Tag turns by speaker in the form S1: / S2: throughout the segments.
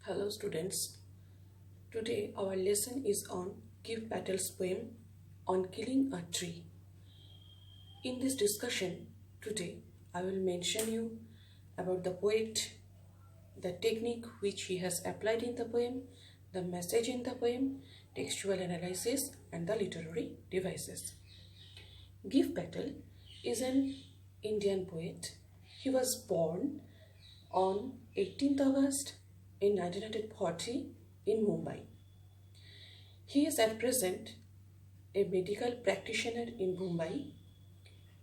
S1: Hello students, today our lesson is on Giv Patel's poem on killing a tree. In this discussion today I will mention you about the poet, the technique which he has applied in the poem, the message in the poem, textual analysis and the literary devices. Giv Patel is an Indian poet. He was born on 18th August in 1940 in Mumbai. He is at present a medical practitioner in Mumbai.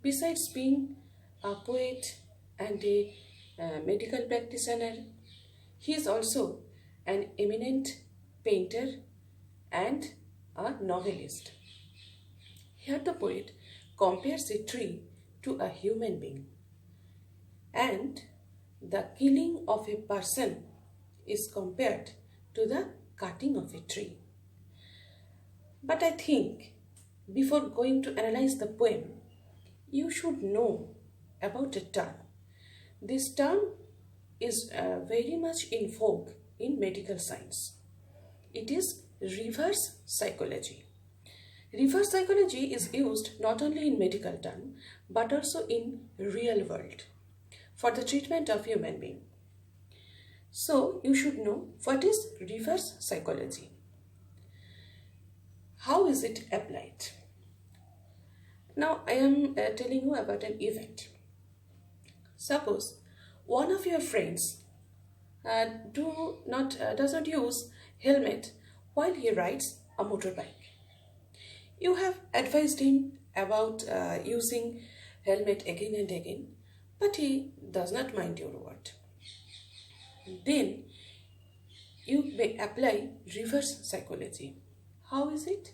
S1: Besides being a poet and a medical practitioner, he is also an eminent painter and a novelist. Here the poet compares a tree to a human being, and the killing of a person is compared to the cutting of a tree. But I think before going to analyze the poem, you should know about a term. This term is very much in vogue in medical science. It is reverse psychology. Reverse psychology is used not only in medical term but also in real world for the treatment of human being. So you should know what is reverse psychology. How is it applied? Now I am telling you about an event. Suppose one of your friends does not use helmet while he rides a motorbike. You have advised him about using helmet again and again, but he does not mind your word. Then you may apply reverse psychology. How is it?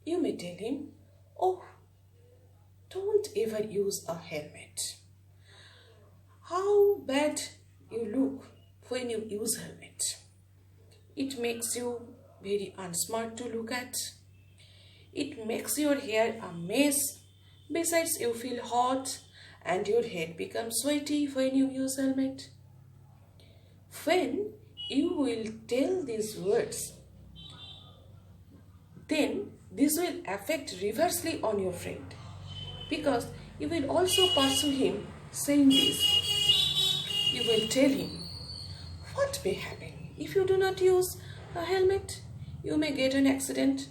S1: You may tell him, "Oh, don't ever use a helmet. How bad you look when you use helmet. It makes you very unsmart to look at. It makes your hair a mess. Besides, you feel hot and your head becomes sweaty when you use helmet." When you will tell these words, then this will affect reversely on your friend, because you will also pursue him saying this. You will tell him, "What may happen if you do not use a helmet? You may get an accident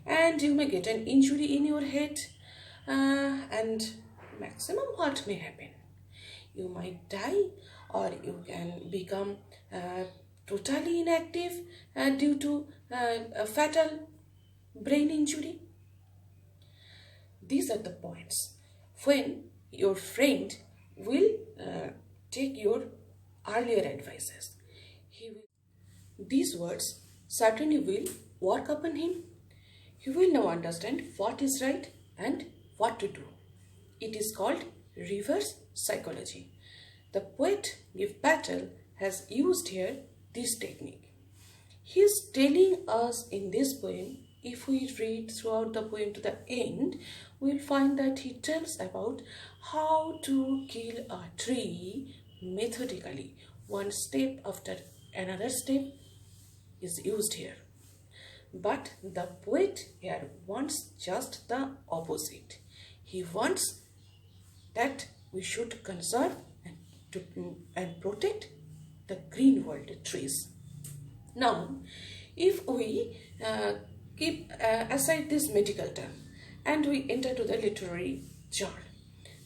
S1: and you may get an injury in your head, and maximum what may happen? You might die, or you can become totally inactive due to a fatal brain injury." These are the points when your friend will take your earlier advices. These words certainly will work upon him. He will now understand what is right and what to do. It is called reverse psychology. The poet Giv Patel has used here this technique. He is telling us in this poem, if we read throughout the poem to the end, we will find that he tells about how to kill a tree methodically. One step after another step is used here. But the poet here wants just the opposite. He wants that we should conserve and protect the green world trees. Now, if we keep aside this medical term and we enter to the literary genre,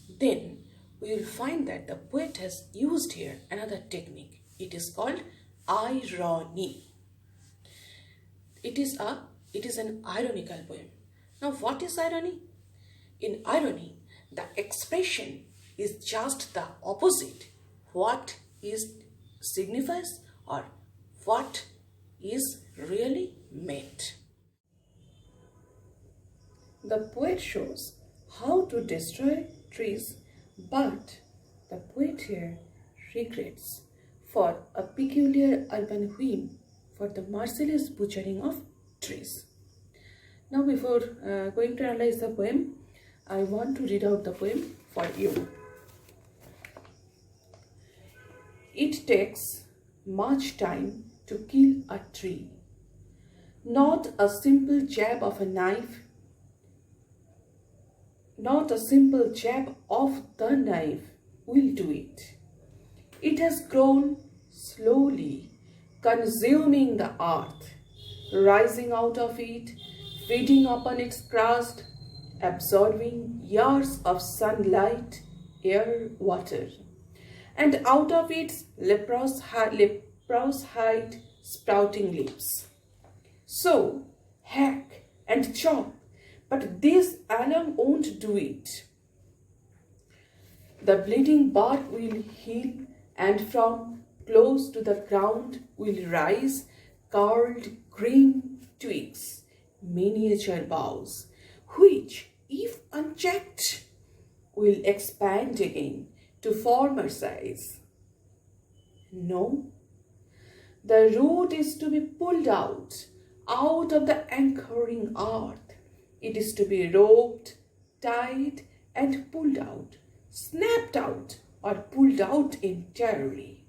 S1: then we will find that the poet has used here another technique. It is called irony. It is an ironical poem. Now, what is irony? In irony, the expression is just the opposite what is signifies or what is really meant. The poet shows how to destroy trees, but the poet here regrets for a peculiar urban whim for the merciless butchering of trees. Now, before going to analyze the poem, I want to read out the poem for you. It takes much time to kill a tree. Not a simple jab of a knife, not a simple jab of the knife will do it. It has grown slowly, consuming the earth, rising out of it, feeding upon its crust, absorbing years of sunlight, air, water, and out of its leprous hide sprouting leaves. So, hack and chop, but this alone won't do it. The bleeding bark will heal, and from close to the ground will rise curled green twigs, miniature boughs, which, if unchecked, will expand again to former size. No, the root is to be pulled out of the anchoring earth. It is to be roped, tied, and pulled out, snapped out, or pulled out entirely,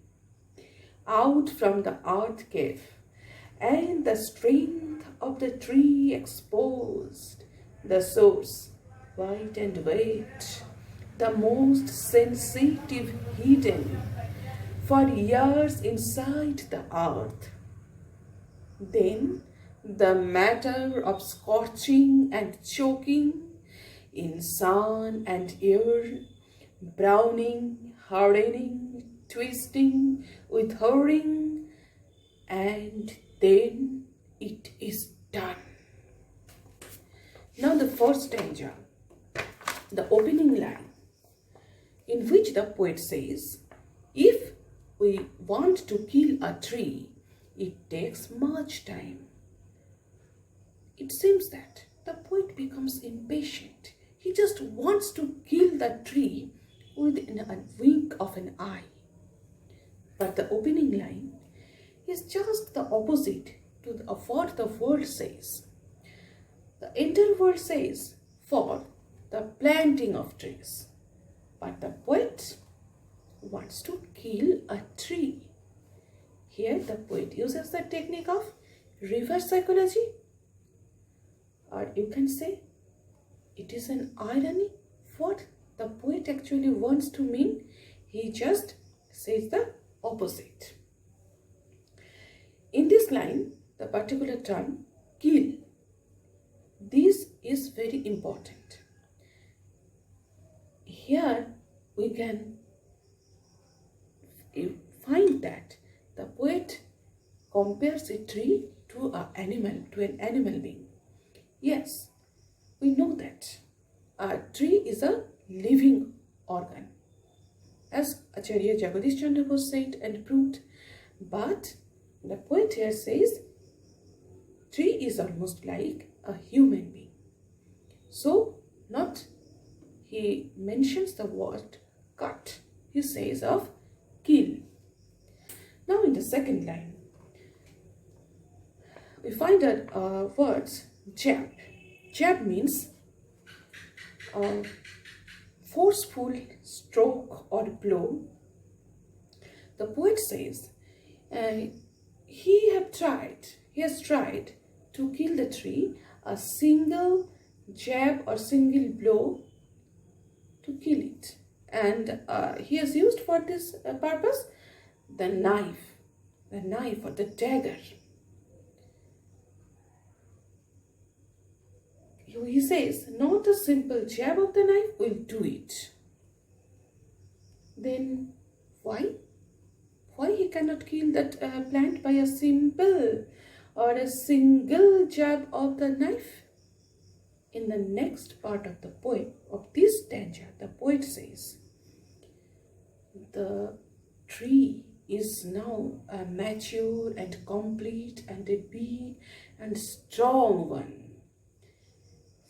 S1: out from the earth cave, and the strength of the tree exposed, the source, white and wet, the most sensitive hidden for years inside the earth. Then the matter of scorching and choking in sun and air, browning, hardening, twisting, withering, and then it is done. Now the first stanza, the opening line, in which the poet says, if we want to kill a tree, it takes much time. It seems that the poet becomes impatient. He just wants to kill the tree within a wink of an eye. But the opening line is just the opposite to what the world says. The entire world says for the planting of trees. But the poet wants to kill a tree. Here the poet uses the technique of reverse psychology, or you can say it is an irony. What the poet actually wants to mean, he just says the opposite. In this line, the particular term kill, this is very important. Here we can find that the poet compares a tree to an animal being. Yes, we know that a tree is a living organ, as Acharya Jagadish Chandra Bose said and proved. But the poet here says tree is almost like a human being. So not he mentions the word cut, he says of kill. Now in the second line, we find that words jab. Jab means forceful stroke or blow. The poet says he has tried to kill the tree, a single jab or single blow to kill it, and he has used for this purpose the knife or the dagger. He says not a simple jab of the knife will do it. Then why he cannot kill that plant by a simple or a single jab of the knife? In the next part of the poem, of this stanza, the poet says, the tree is now a mature and complete and a big and strong one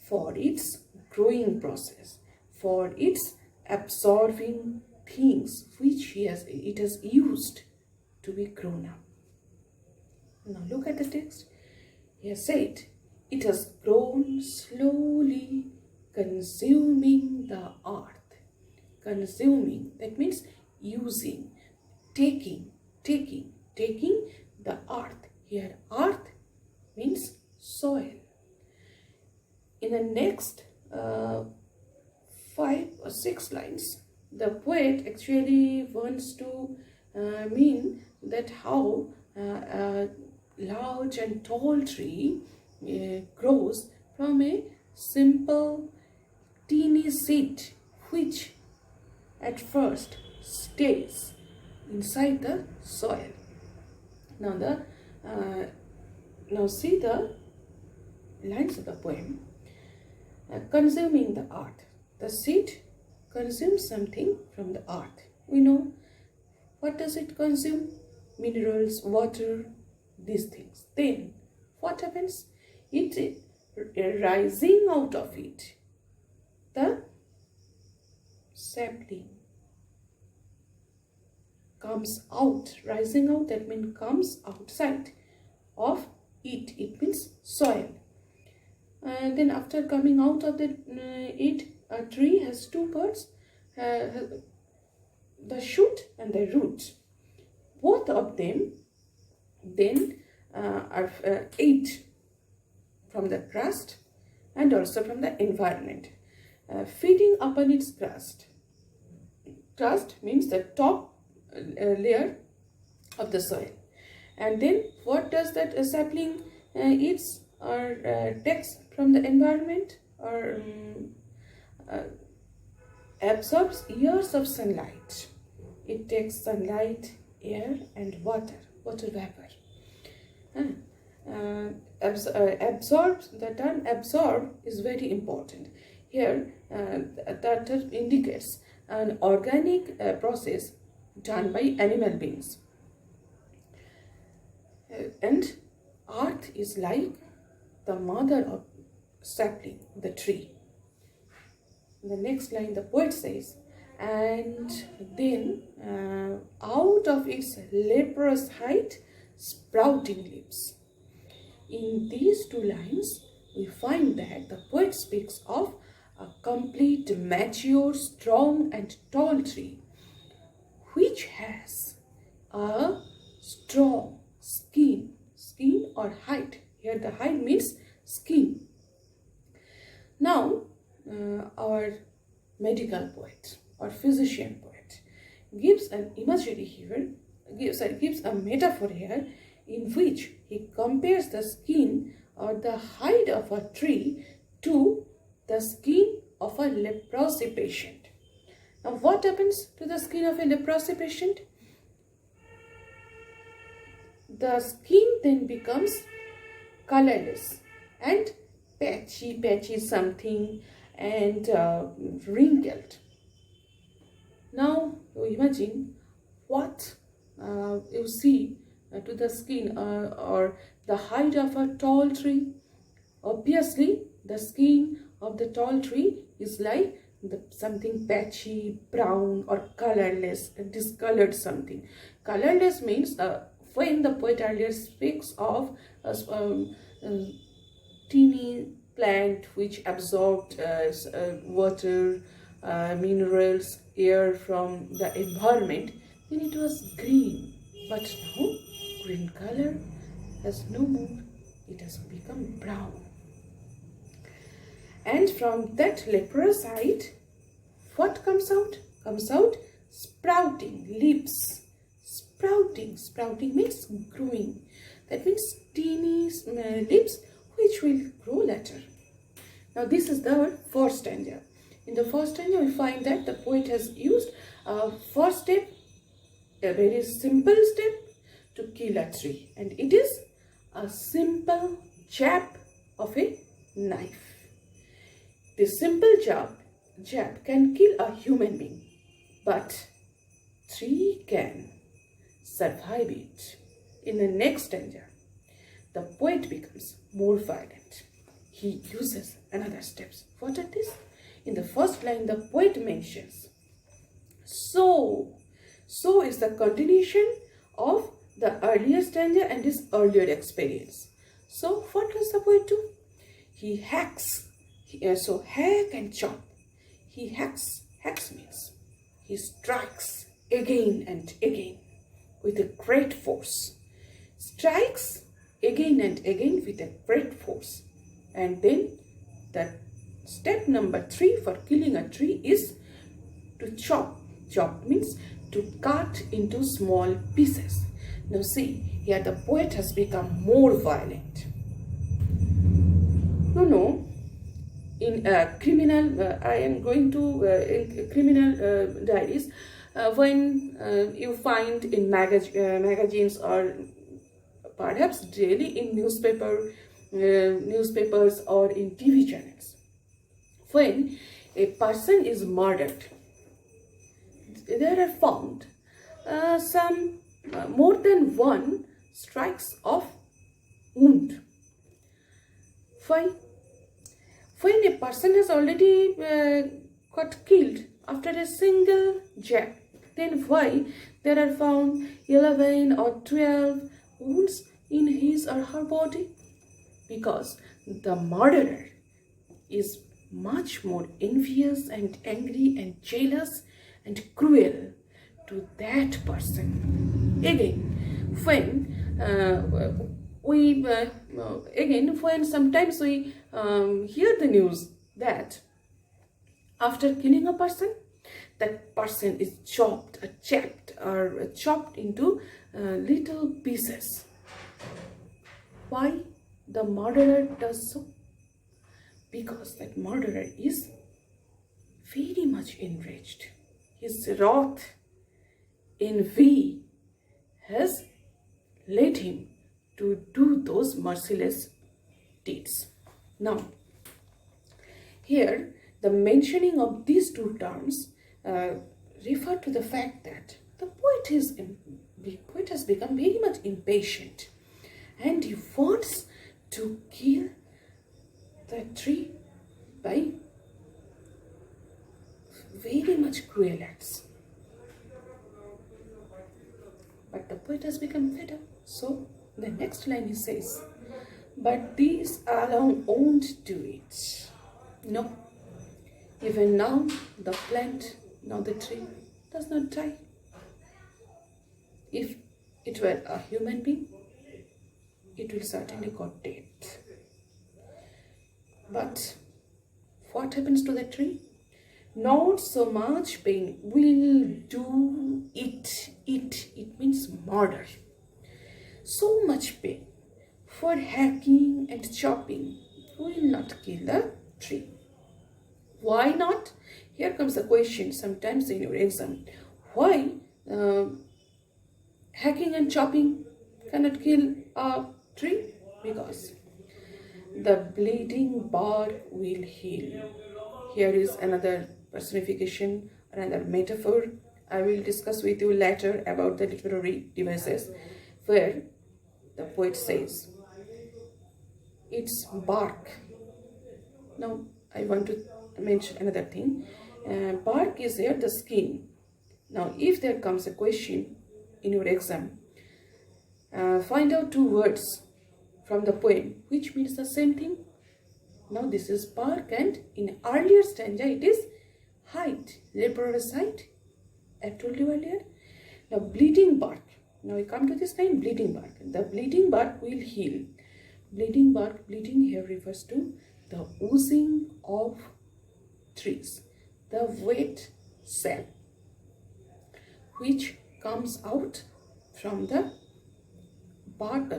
S1: for its growing process, for its absorbing things which it has used to be grown up. Now look at the text. He has said, it has grown slowly, consuming the earth. Consuming, that means using, taking the earth. Here earth means soil. In the next 5 or 6 lines, the poet actually wants to mean that how a large and tall tree grows from a simple teeny seed which at first stays inside the soil. Now see the lines of the poem. Consuming the earth. The seed consumes something from the earth. We know what does it consume? Minerals, water, these things. Then what happens? It rising out of it. The sapling comes out. Rising out, that means comes outside of it. It means soil. And then after coming out of it, a tree has 2 parts, the shoot and the root. Both of them then are ate from the crust and also from the environment, feeding upon its crust. Crust means the top layer of the soil. And then what does that sapling eats or takes from the environment, or absorbs years of sunlight. It takes sunlight, air and water vapor. Absorbs, the term absorb is very important. Here that term indicates an organic process done by animal beings. And earth is like the mother of sapling, the tree. In the next line, the poet says, and then out of its leprous height, sprouting leaves. In these 2 lines, we find that the poet speaks of a complete, mature, strong and tall tree, which has a strong skin or hide. Here the hide means skin. Now our medical poet or physician poet gives an imagery here, gives a metaphor here, in which he compares the skin or the hide of a tree to the skin of a leprosy patient. Now what happens to the skin of a leprosy patient? The skin then becomes colorless and patchy something and wrinkled. Now you imagine what you see to the skin or the hide of a tall tree. Obviously the skin of the tall tree is like something patchy, brown or colorless, discolored something. Colorless means when the poet earlier speaks of teeny plant which absorbed water, minerals, air from the environment, then it was green. But now green color has no more. It has become brown. And from that leprous side, what comes out? Comes out sprouting leaves. Sprouting means growing. That means teeny leaves which will grow later. Now this is the first stanza. In the first stanza we find that the poet has used a first step, a very simple step to kill a tree, and it is a simple jab of a knife. This simple jab can kill a human being, but tree can survive it. In the next stanza, the poet becomes more violent. He uses another steps. What are these? In the first line, the poet mentions so is the continuation of the earlier stanza and his earlier experience. So what does the poet do? He hacks. So hack and chop. He hacks. Hacks means he strikes again and again with a great force. strikes again and again with a great force. And then the step number 3 for killing a tree is to chop. Chop means to cut into small pieces. Now see, here the poet has become more violent. In criminal, I am going to in criminal diaries, when you find in magazines or perhaps daily in newspapers or in TV channels, when a person is murdered, there are found some more than one strikes of wound. Why? When a person has already got killed after a single jab, then why there are found 11 or 12 wounds in his or her body? Because the murderer is much more envious and angry and jealous and cruel to that person. Again, when sometimes we hear the news that after killing a person, that person is chopped into little pieces. Why the murderer does so? Because that murderer is very much enraged. His wrath, envy has led him to do those merciless deeds. Now, here the mentioning of these two terms refer to the fact that the poet has become very much impatient, and he wants to kill the tree by very much cruel acts. But the poet has become fed up. So the next line he says, "But these alone won't do it. No, even now the plant, now the tree does not die. If it were a human being, it will certainly got dead. But what happens to the tree? Not so much pain will do it. It means murder. So much pain for hacking and chopping will not kill the tree. Why not? Here comes the question sometimes in your exam. Why hacking and chopping cannot kill a tree? Because the bleeding bark will heal. Here is another personification, another metaphor. I will discuss with you later about the literary devices, where the poet says, it's bark. Now, I want to mention another thing. Bark is here the skin. Now, if there comes a question in your exam, find out two words from the poem which means the same thing. Now, this is bark, and in earlier stanza it is hide, laborer's hide. I told you earlier. Now, bleeding bark. Now we come to this line, bleeding bark. The bleeding bark will heal. Bleeding bark, bleeding here refers to the oozing of trees, the wet sap which comes out from the bark,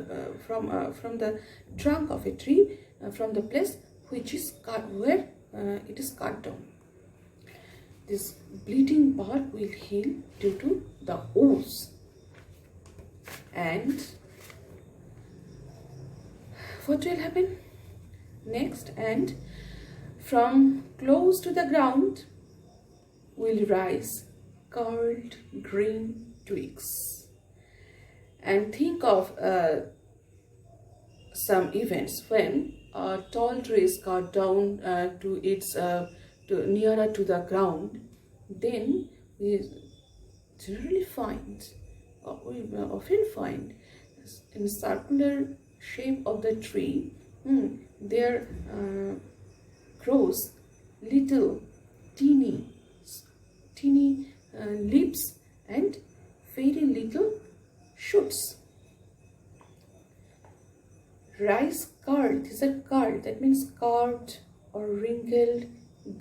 S1: from the trunk of a tree, from the place which is cut, where it is cut down. This bleeding bark will heal due to the ooze. And what will happen next? And from close to the ground will rise curled green twigs. And think of some events when a tall tree is cut down nearer to the ground. Then we generally find, or we often find, in circular shape of the tree, there grows little teeny leaves and very little shoots. rice curled. These are curled. That means carved or wrinkled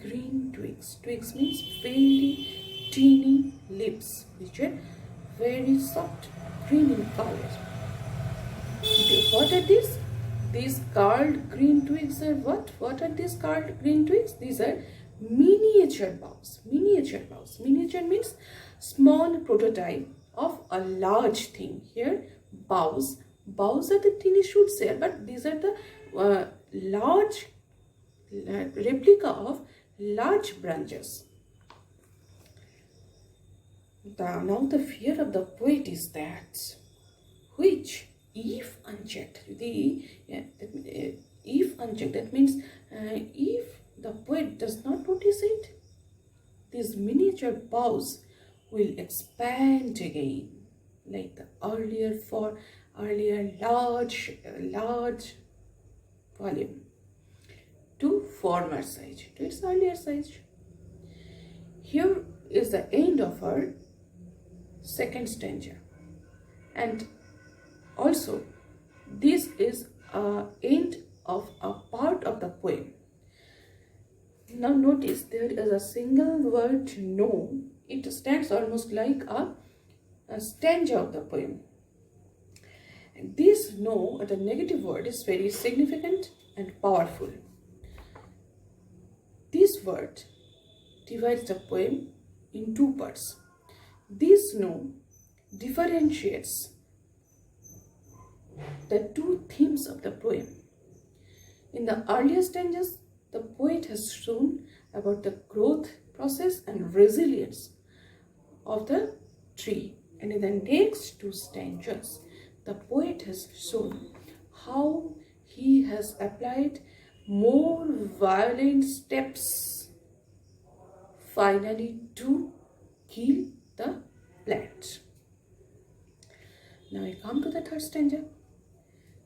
S1: green twigs. Twigs means very teeny leaves, which are very soft green in color. What are these? These curled green twigs are what? What are these curled green twigs? These are miniature boughs. Miniature boughs. Miniature means small prototype of a large thing. Here, boughs. Boughs are the teeny shoots here, but these are the large replica of large branches. Now the fear of the poet is that which, if unchecked, if unchecked, that means if the poet does not notice it, these miniature boughs will expand again, like the earlier large volume to former size, to its earlier size. Here is the end of our second stanza, and also this is a end of a part of the poem. Now notice there is a single word no. It stands almost like a stanza of the poem. And this no, the negative word, is very significant and powerful. This word divides the poem in two parts. This no differentiates the two themes of the poem. In the earlier stanzas, the poet has shown about the growth process and resilience of the tree. And in the next two stanzas, the poet has shown how he has applied more violent steps finally to kill the plant. Now I come to the third stanza.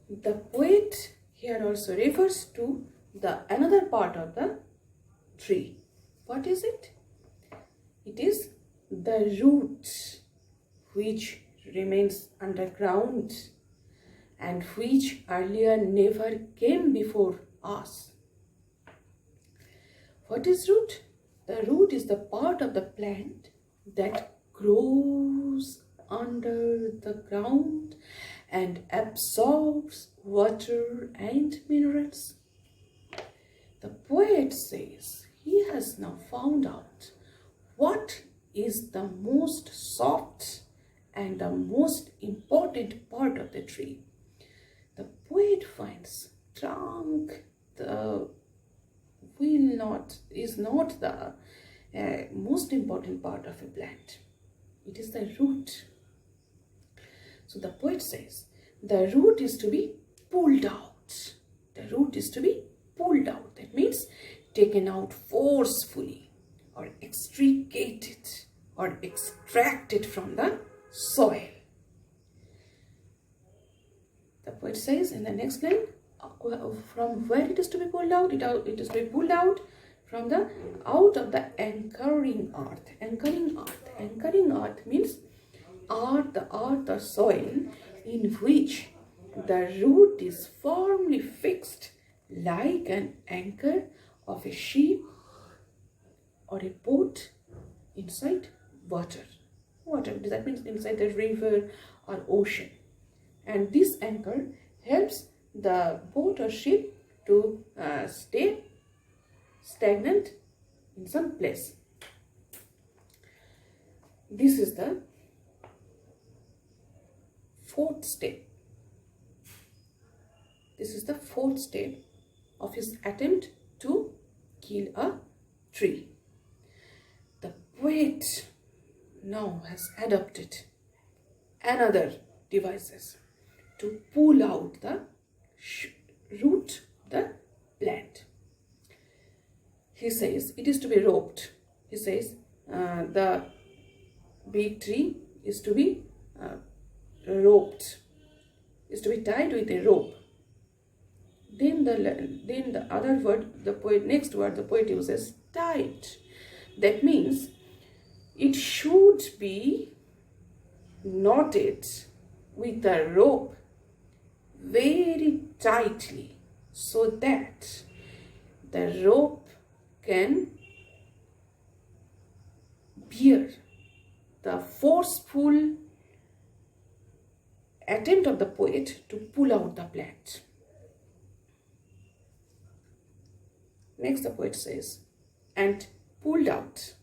S1: The poet here also refers to the another part of the tree. What is it? It is the root, which remains underground and which earlier never came before us. What is root? The root is the part of the plant that grows under the ground and absorbs water and minerals. The poet says he has now found out what is the most soft and the most important part of the tree. The poet finds trunk is not the most important part of a plant. It is the root. So the poet says the root is to be pulled out. The root is to be pulled out. That means taken out forcefully or extricated or extracted from the soil. The poet says in the next line, from where it is to be pulled out? It is to be pulled out from out of the anchoring earth. Anchoring earth. Anchoring earth means the earth or soil in which the root is firmly fixed like an anchor of a ship or a boat inside water. Water, that means inside the river or ocean. And this anchor helps the boat or ship to stay stagnant in some place. This is the fourth step. This is the fourth step of his attempt to kill a tree. The poet now has adopted another devices to pull out the root of the plant. He says it is to be roped. He says the big tree is to be roped, is to be tied with a rope. Then the other word, next word the poet uses, tied. That means it should be knotted with a rope very tightly so that the rope can bear the forceful attempt of the poet to pull out the plant. Next, the poet says, and pulled out,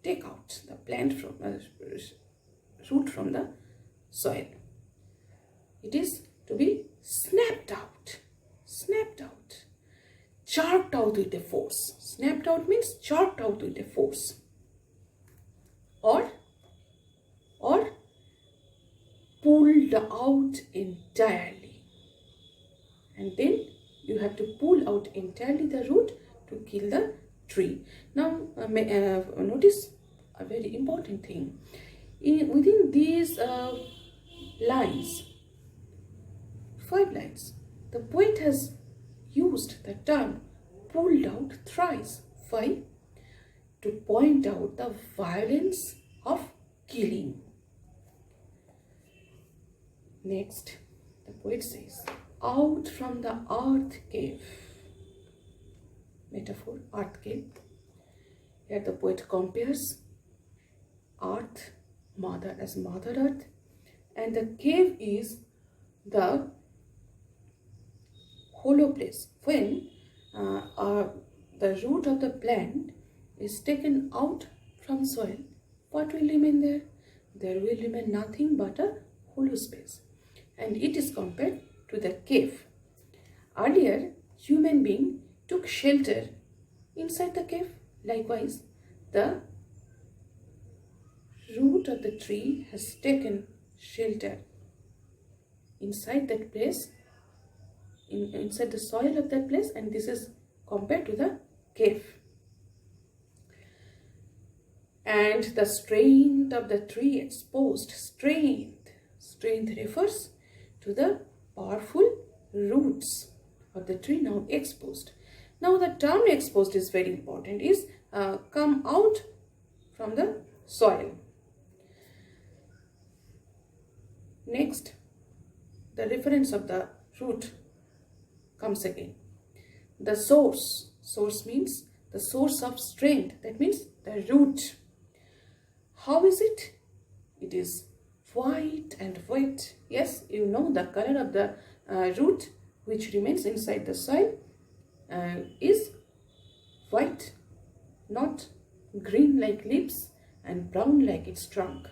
S1: take out the plant from root from the soil. It is to be snapped out, jerked out with a force. Snapped out means jerked out with a force, or pulled out entirely. And then you have to pull out entirely the root to kill the tree. Now notice a very important thing. Within these lines, 5 lines, the poet has used the term pulled out thrice. Why? To point out the violence of killing. Next, the poet says, out from the earth cave. Metaphor, earth cave. Here the poet compares earth, mother as mother earth, and the cave is the hollow place. When the root of the plant is taken out from soil, what will remain there? There will remain nothing but a hollow space. And it is compared to the cave. Earlier, human being took shelter inside the cave. Likewise, the root of the tree has taken shelter inside that place, inside the soil of that place, and this is compared to the cave. And the strength of the tree exposed, strength refers to the powerful roots of the tree now exposed. Now the term exposed is very important, is come out from the soil. Next, the reference of the root comes again. The source means the source of strength, that means the root. How is it? It is white and wet. Yes, you know the color of the root which remains inside the soil is white, not green like leaves and brown like its trunk.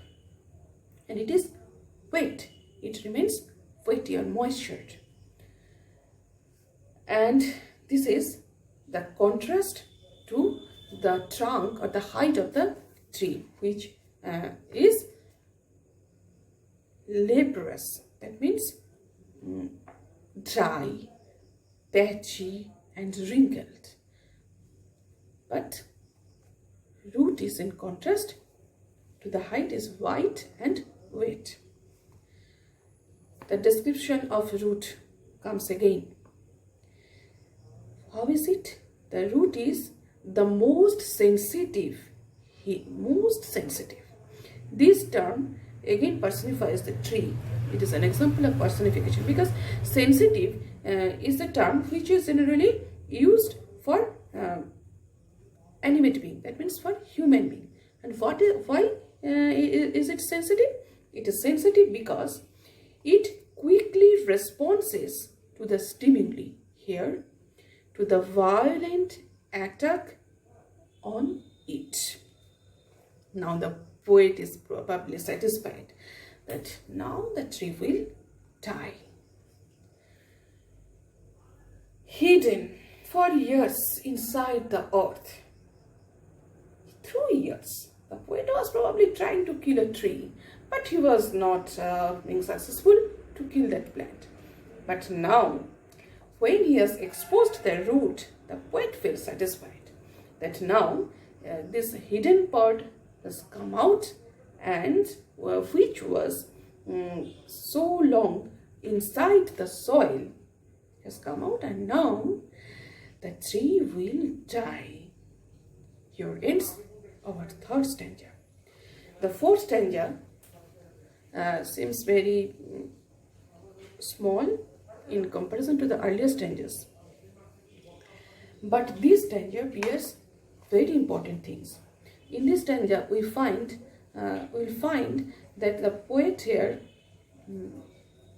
S1: And it is wet. It remains wetty or moistured. And this is the contrast to the trunk or the height of the tree, which is leprous. That means dry, patchy and wrinkled. But root is in contrast to the height is white and wet. The description of root comes again. How is it? The root is the most sensitive. This term again personifies the tree. It is an example of personification because sensitive is the term which is generally used for animate being. That means for human being. And why is it sensitive? It is sensitive because it quickly responds to the stimuli, here to the violent attack on it. Now the poet is probably satisfied that now the tree will die. Hidden for years inside the earth. 2 years. The poet was probably trying to kill a tree, but he was not being successful to kill that plant. But now, when he has exposed the root, the poet feels satisfied that now this hidden part has come out, and which was so long inside the soil has come out, and now the tree will die. Here ends our third stanza. The fourth stanza seems very small in comparison to the earlier stanzas. But this stanza bears very important things. In this stanza, we'll find that the poet here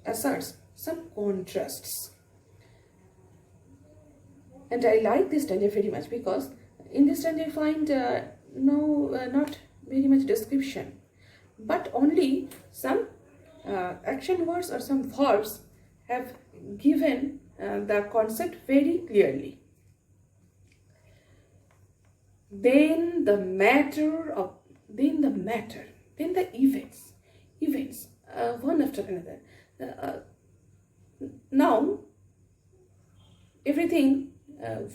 S1: asserts some contrasts. And I like this stanza very much because in this stanza I find not very much description, but only some action words or some verbs have given the concept very clearly. Then the events, one after another. Now, everything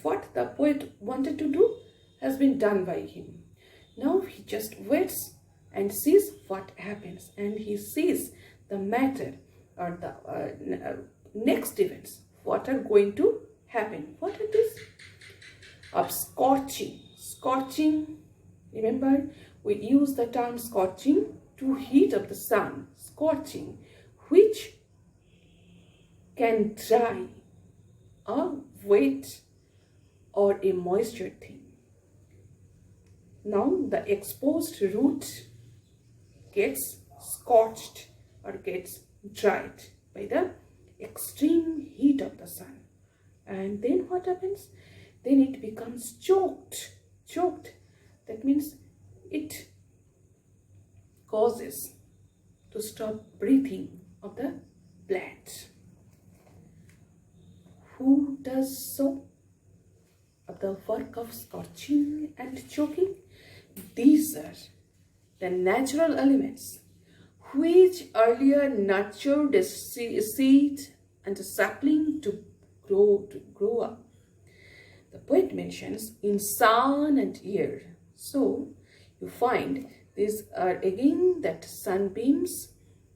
S1: what the poet wanted to do has been done by him. Now he just waits and sees what happens, and he sees the matter or the next events, what are going to happen. What are these? Of scorching, remember we use the term scorching to heat of the sun, scorching, which can dry a wet or a moisture thing. Now the exposed root gets scorched or gets dried by the extreme heat of the sun. And then what happens? Then it becomes choked. That means it causes to stop breathing of the plant. Who does so? Of the work of scorching and choking? These are the natural elements which earlier nurtured a seed and a sapling to grow up. The poet mentions in sun and air. So you find these are again that sunbeams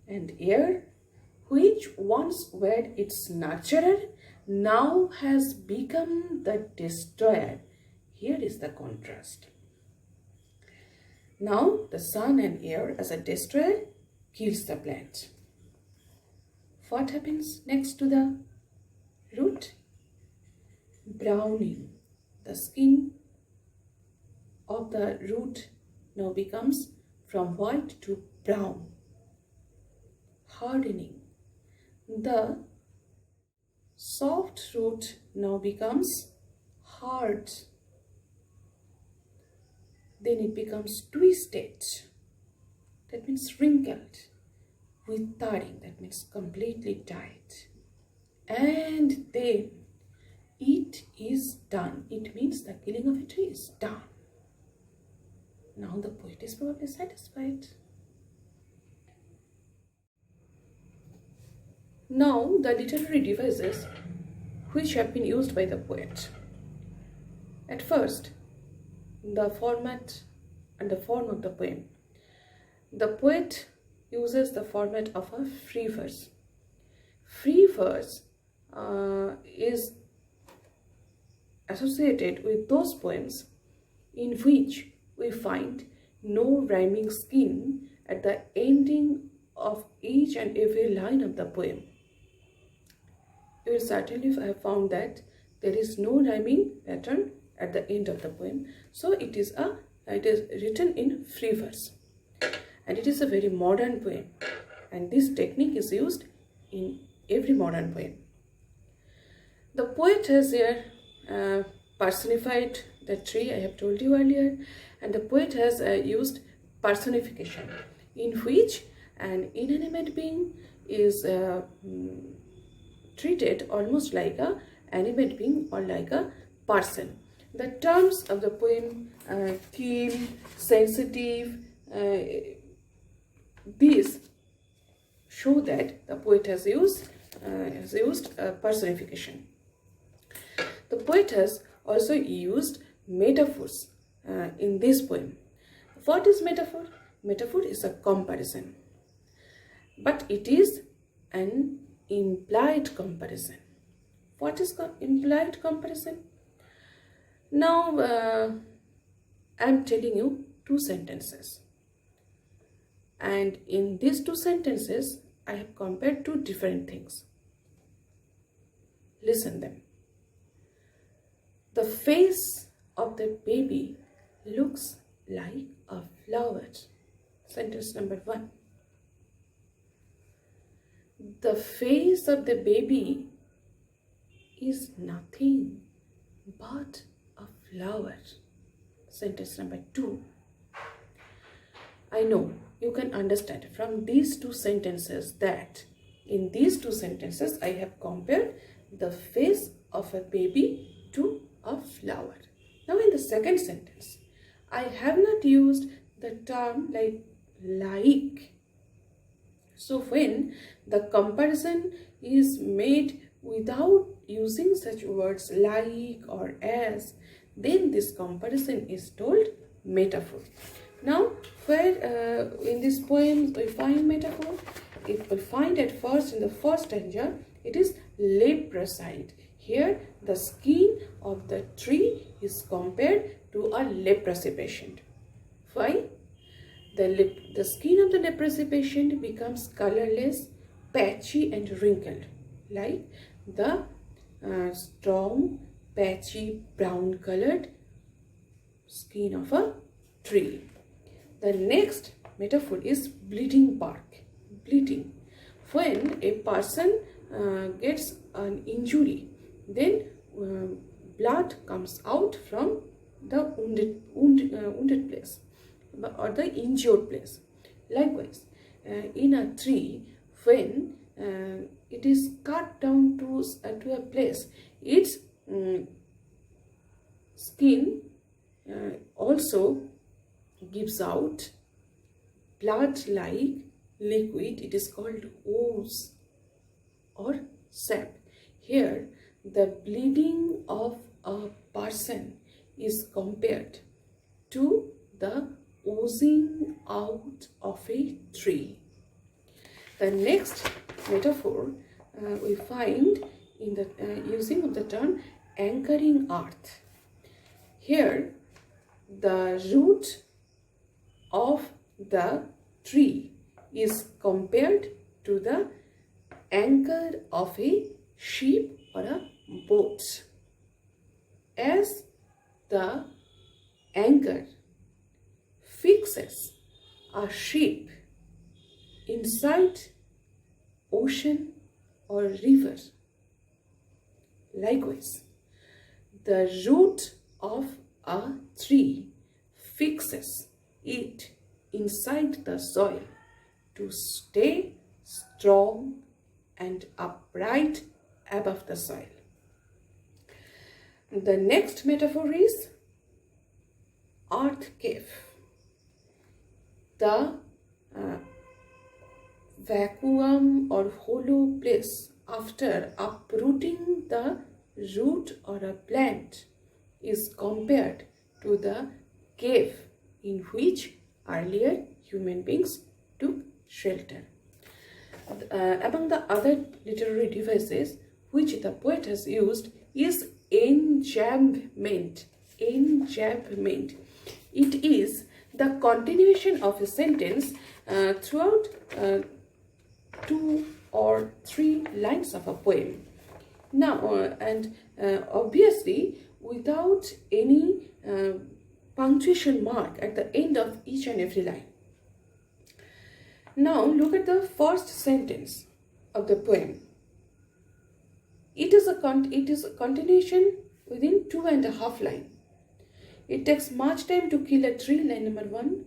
S1: and air, which once were its nurturer, now has become the destroyer. Here is the contrast. Now the sun and air as a destroyer kills the plant. What happens next to the root? Browning. The skin of the root now becomes from white to brown. Hardening. The soft root now becomes hard. Then it becomes twisted. That means wrinkled. Withering. That means completely tight. And then it is done. It means the killing of a tree is done. Now the poet is probably satisfied. Now the literary devices which have been used by the poet. At first, the format and the form of the poem. The poet uses the format of a free verse. Free verse is associated with those poems in which we find no rhyming scheme at the ending of each and every line of the poem. You will certainly have found that there is no rhyming pattern at the end of the poem. So it is written in free verse, and it is a very modern poem, and this technique is used in every modern poem. The poet has here personified the tree, I have told you earlier, and the poet has used personification, in which an inanimate being is treated almost like an animate being or like a person. The terms of the poem, keen, sensitive, these show that the poet has used personification. The poet has also used metaphors in this poem. What is metaphor? Metaphor is a comparison, but it is an implied comparison. What is implied comparison? Now I am telling you two sentences, and in these two sentences I have compared two different things. Listen them. The face of the baby looks like a flower. Sentence number 1. The face of the baby is nothing but a flower. Sentence number 2. I know you can understand from these two sentences that in these two sentences I have compared the face of a baby to a flower. Now in the second sentence, I have not used the term like. So when the comparison is made without using such words like or as, then this comparison is told metaphor. Now, where in this poem we find metaphor? It will find at first in the first stanza, it is leprosy. Here, the skin of the tree is compared to a leprosy patient. Why? The skin of the leprosy patient becomes colorless, patchy and wrinkled, like the strong, patchy, brown colored skin of a tree. The next metaphor is bleeding bark. Bleeding. When a person gets an injury, then blood comes out from the wounded place or the injured place. Likewise, in a tree, when it is cut down to a place, its skin also gives out blood-like liquid. It is called ooze or sap. Here, the bleeding of a person is compared to the oozing out of a tree. The next metaphor we find in the using of the term anchoring earth. Here, the root of the tree is compared to the anchor of a ship or a boat. As the anchor fixes a ship inside ocean or river, likewise, the root of a tree fixes it inside the soil to stay strong and upright above the soil. The next metaphor is earth cave. The vacuum or hollow place after uprooting the root or a plant is compared to the cave in which earlier human beings took shelter. Among the other literary devices which the poet has used is enjambment. Enjambment. It is the continuation of a sentence throughout 2 or 3 lines of a poem. Now, obviously, without any punctuation mark at the end of each and every line. Now, look at the first sentence of the poem. It is a continuation within 2.5 lines. It takes much time to kill a tree, line number 1.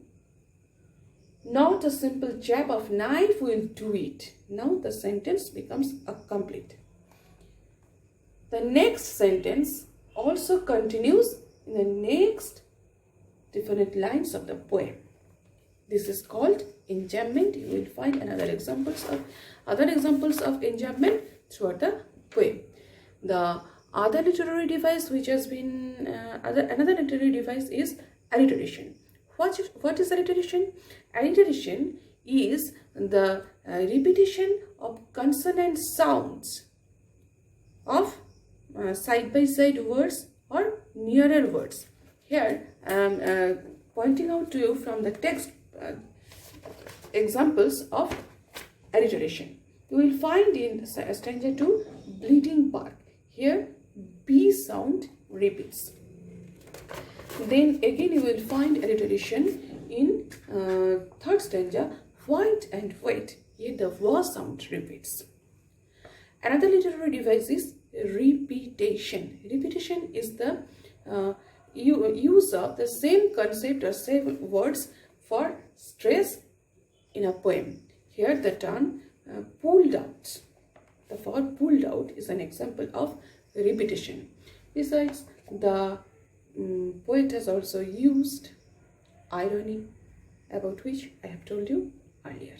S1: Not a simple jab of knife will do it. Now the sentence becomes complete. The next sentence also continues in the next different lines of the poem. This is called enjambment. You will find other examples of enjambment throughout the poem. The other literary device which has been another literary device is alliteration. What is alliteration? Alliteration is the repetition of consonant sounds of side-by-side words or nearer words. Here I am pointing out to you from the text examples of alliteration. You will find in stanza 2 bleeding bark. Here B sound repeats. Then again you will find alliteration in third stanza, white and wet. Here the wa sound repeats. Another literary device is repetition. Repetition is the use of the same concept or same words for stress in a poem. Here the term pulled out. The word pulled out is an example of repetition. Besides, the poet has also used irony, about which I have told you earlier.